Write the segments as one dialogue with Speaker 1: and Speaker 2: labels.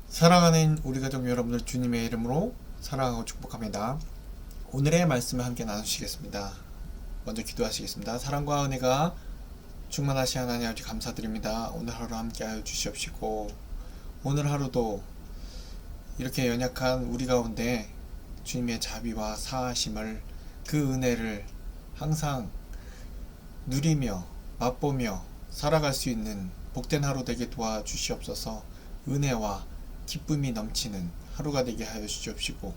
Speaker 1: 사랑하는 우리 가족 여러분들 주님의 이름으로 사랑하고 축복합니다. 오늘의 말씀을 함께 나누시겠습니다. 먼저 기도하시겠습니다. 사랑과 은혜가 충만하신 하나님 아버지 감사드립니다. 오늘 하루 함께하여 주시옵시고 오늘 하루도 이렇게 연약한 우리 가운데 주님의 자비와 사하심을 그 은혜를 항상 누리며 맛보며 살아갈 수 있는 복된 하루 되게 도와주시옵소서. 은혜와 기쁨이 넘치는 하루가 되게 하여 주시옵시고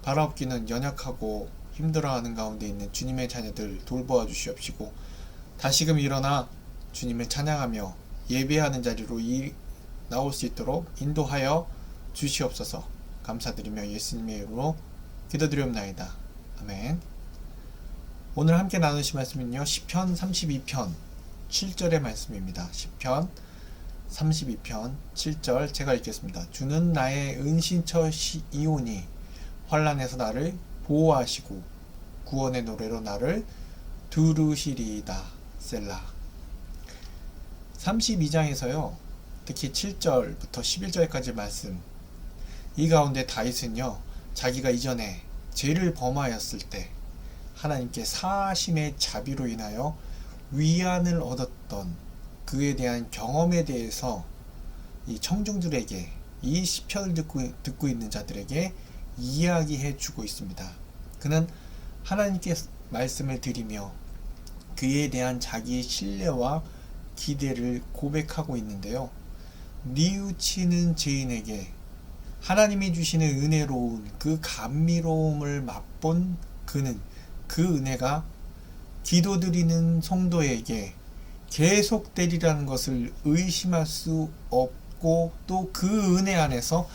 Speaker 1: 바라옵기는 연약하고 힘들어하는 가운데 있는 주님의 자녀들 돌보아 주시옵시고 다시금 일어나 주님을 찬양하며 예배하는 자리로 나올 수 있도록 인도하여 주시옵소서. 감사드리며 예수님의 이름으로 기도드리옵나이다. 아멘. 오늘 함께 나누실 말씀은요, 시편 32편 7절의 말씀입니다. 시편 32편 7절 제가 읽겠습니다. 주는 나의 은신처이오니 환난에서 나를 보호하시고 구원의 노래로 나를 두루시리이다. 셀라. 32장에서요 특히 7절부터 11절까지 말씀, 이 가운데 다윗은요 자기가 이전에 죄를 범하였을 때 하나님께 사하심의 자비로 인하여 위안을 얻었던 그에 대한 경험에 대해서 이 청중들에게, 이 시편을 듣고 있는 자들에게 이야기해 주고 있습니다. 그는 하나님께 말씀을 드리며 그에 대한 자기의 신뢰와 기대를 고백하고 있는데요. 뉘우치는 죄인에게 하나님이 주시는 은혜로운 그 감미로움을 맛본 그는 그 은혜가 기도드리는 성도에게 계속되리라는 것을 의심할 수 없고 또 그 은혜 안에서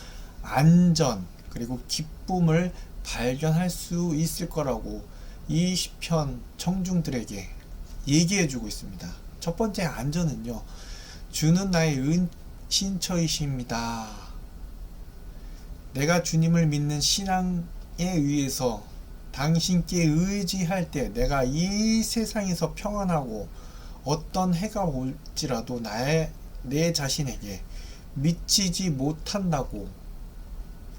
Speaker 1: 안전 그리고 기쁨을 발견할 수 있을 거라고 이 시편 청중들에게 얘기해 주고 있습니다. 첫 번째 안전은요, 주는 나의 은신처이십니다. 내가 주님을 믿는 신앙에 의해서 당신께 의지할 때 내가 이 세상에서 평안하고 어떤 해가 올지라도 내 자신에게 미치지 못한다고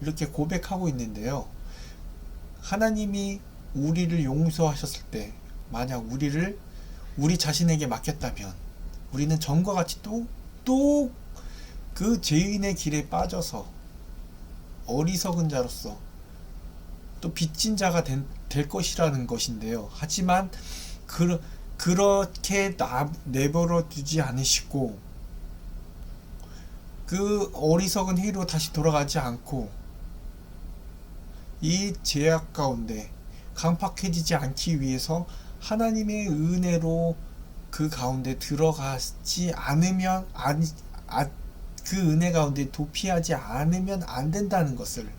Speaker 1: 이렇게 고백하고 있는데요. 하나님이 우리를 용서하셨을 때 만약 우리 자신에게 맡겼다면 우리는 전과 같이 또 그 죄인의 길에 빠져서 어리석은 자로서 또 빚진 자가 될 것이라는 것인데요. 하지만 그렇게 내버려 두지 않으시고 그 어리석은 행위로 다시 돌아가지 않고 이 죄악 가운데 강팍해지지 않기 위해서 하나님의 은혜로 그 가운데 들어가지 않으면 그 은혜 가운데 도피하지 않으면 안 된다는 것을,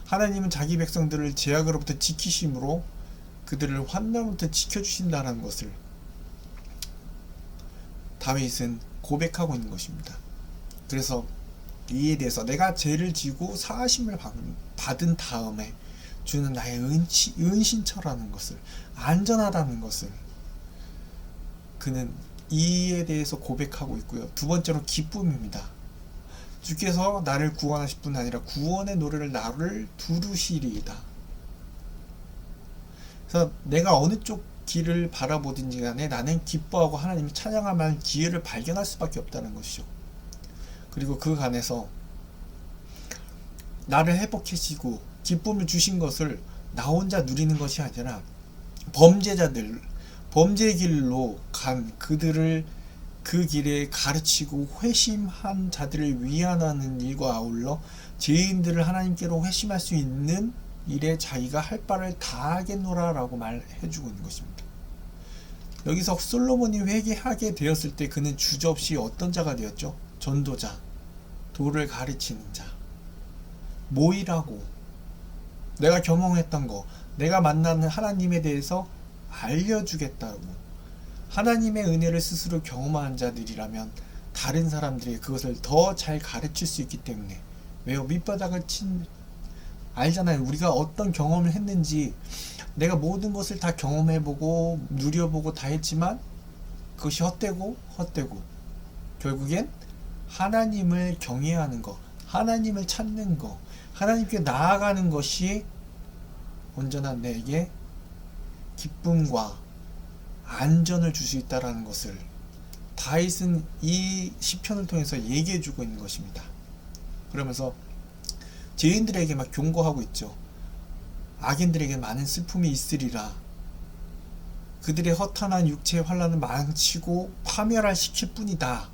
Speaker 1: 하나님은 자기 백성들을 죄악으로부터 지키심으로 그들을 환난부터 지켜주신다는 것을 다윗은 고백하고 있는 것입니다. 그래서 이에 대해서 내가 죄를 지고 사하심을 받은 다음에 주는 나의 은신처라는 것을, 안전하다는 것을 그는 이에 대해서 고백하고 있고요. 두 번째로 기쁨입니다. 주께서 나를 구원하실 뿐 아니라 구원의 노래를 나를 두루시리이다. 그래서 내가 어느 쪽 길을 바라보든지 간에 나는 기뻐하고 하나님을 찬양할 만한 기회를 발견할 수밖에 없다는 것이죠. 그리고 그 간에서 나를 회복해주시고 기쁨을 주신 것을 나 혼자 누리는 것이 아니라 범죄의 길로 간 그들을 그 길에 가르치고 회심한 자들을 위안하는 일과 아울러 죄인들을 하나님께로 회심할 수 있는 일에 자기가 할 바를 다하겠노라 라고 말해주고 있는 것입니다. 여기서 솔로몬이 회개하게 되었을 때 그는 주저없이 어떤 자가 되었죠? 전도자, 도를 가르치는 자, 모이라고, 내가 경험했던 거, 내가 만나는 하나님에 대해서 알려주겠다고. 하나님의 은혜를 스스로 경험한 자들이라면 다른 사람들이 그것을 더 잘 가르칠 수 있기 때문에, 왜요? 밑바닥을 알잖아요. 우리가 어떤 경험을 했는지. 내가 모든 것을 다 경험해보고 누려보고 다 했지만 그것이 헛되고 결국엔 하나님을 경외하는 것, 하나님을 찾는 거, 하나님께 나아가는 것이 온전한 내게 기쁨과 안전을 줄 수 있다라는 것을 다윗은 이 시편을 통해서 얘기해 주고 있는 것입니다. 그러면서 죄인들에게 막 경고하고 있죠. 악인들에게 많은 슬픔이 있으리라. 그들의 허탄한 육체의 환난을 망치고 파멸할 시킬 뿐이다.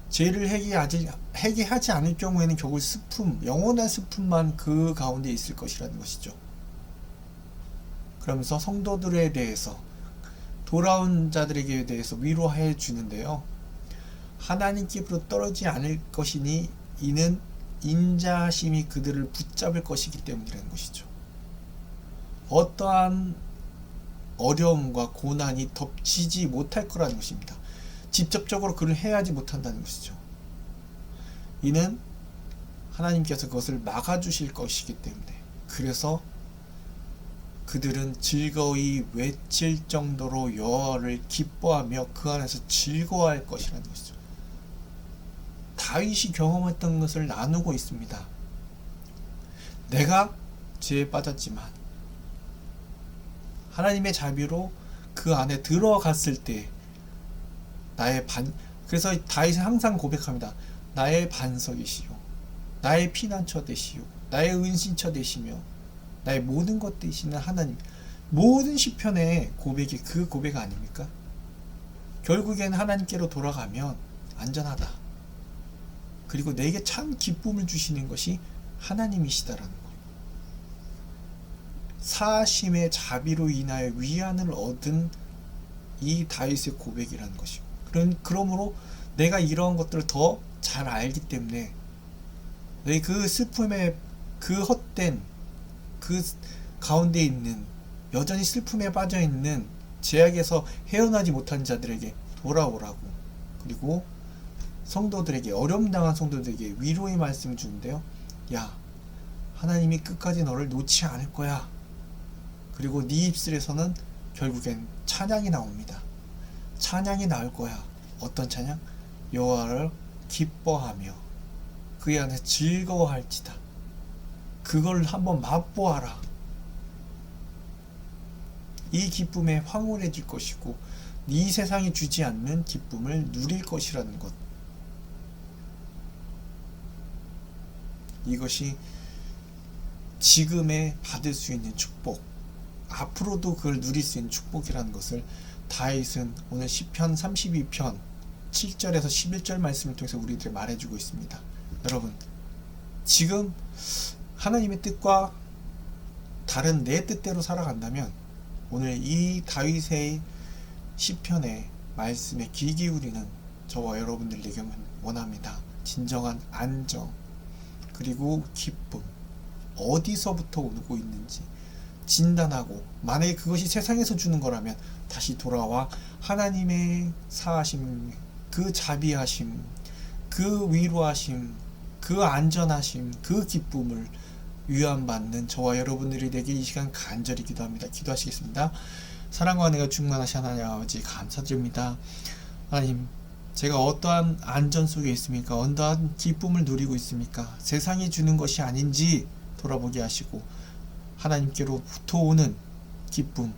Speaker 1: 죄를 회개하지 않을 경우에는 결국 슬픔, 영원한 슬픔만 그 가운데 있을 것이라는 것이죠. 그러면서 성도들에 대해서, 돌아온 자들에게 대해서 위로해 주는데요. 하나님께로 떨어지지 않을 것이니 이는 인자하심이 그들을 붙잡을 것이기 때문이라는 것이죠. 어떠한 어려움과 고난이 덮치지 못할 거라는 것입니다. 직접적으로 그를 해하지 못한다는 것이죠. 이는 하나님께서 그것을 막아주실 것이기 때문에, 그래서 그들은 즐거이 외칠 정도로 여호와를 기뻐하며 그 안에서 즐거워할 것이라는 것이죠. 다윗이 경험했던 것을 나누고 있습니다. 내가 죄에 빠졌지만 하나님의 자비로 그 안에 들어갔을 때 그래서 다윗은 항상 고백합니다. 나의 반석이시요, 나의 피난처 되시요, 나의 은신처 되시며 나의 모든 것 되시는 하나님. 모든 시편의 고백이 그 고백 아닙니까? 결국엔 하나님께로 돌아가면 안전하다. 그리고 내게 참 기쁨을 주시는 것이 하나님이시다라는 것. 사하심의 자비로 인하여 위안을 얻은 이 다윗의 고백이라는 것이고, 그러므로 내가 이러한 것들을 더 잘 알기 때문에 내 그 슬픔의 그 헛된 그 가운데 있는, 여전히 슬픔에 빠져 있는, 죄악에서 헤어나지 못한 자들에게 돌아오라고, 그리고 성도들에게, 어려움 당한 성도들에게 위로의 말씀을 주는데요. 야, 하나님이 끝까지 너를 놓지 않을 거야. 그리고 네 입술에서는 결국엔 찬양이 나옵니다. 찬양이 나올 거야. 어떤 찬양? 여호와를 기뻐하며 그의 안에 즐거워할지다. 그걸 한번 맛보아라. 이 기쁨에 황홀해질 것이고 이 세상이 주지 않는 기쁨을 누릴 것이라는 것. 이것이 지금에 받을 수 있는 축복, 앞으로도 그걸 누릴 수 있는 축복이라는 것을 다윗은 오늘 시편 32편 7절에서 11절 말씀을 통해서 우리들에게 말해주고 있습니다. 여러분, 지금 하나님의 뜻과 다른 내 뜻대로 살아간다면 오늘 이 다윗의 시편의 말씀에 귀 기울이는 저와 여러분들에게 원합니다. 진정한 안정, 그리고 기쁨, 어디서부터 오고 있는지 진단하고, 만약에 그것이 세상에서 주는 거라면 다시 돌아와 하나님의 사하심, 그 자비하심, 그 위로하심, 그 안전하심, 그 기쁨을 위안받는 저와 여러분들이 되길 이 시간 간절히 기도합니다. 기도하시겠습니다. 사랑과 은혜가 충만하신 하나님 아버지, 감사드립니다. 하나님, 제가 어떠한 안전 속에 있습니까? 어떠한 기쁨을 누리고 있습니까? 세상이 주는 것이 아닌지 돌아보게 하시고, 하나님께로부터 오는 기쁨,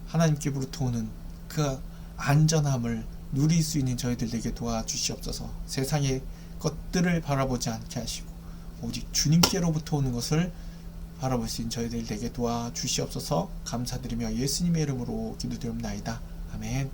Speaker 1: 하나님께로부터 오는 그 안전함을 누릴 수 있는 저희들에게 도와주시옵소서. 세상의 것들을 바라보지 않게 하시고 오직 주님께로부터 오는 것을 바라볼 수 있는 저희들에게 도와주시옵소서. 감사드리며 예수님의 이름으로 기도드립나이다. 아멘.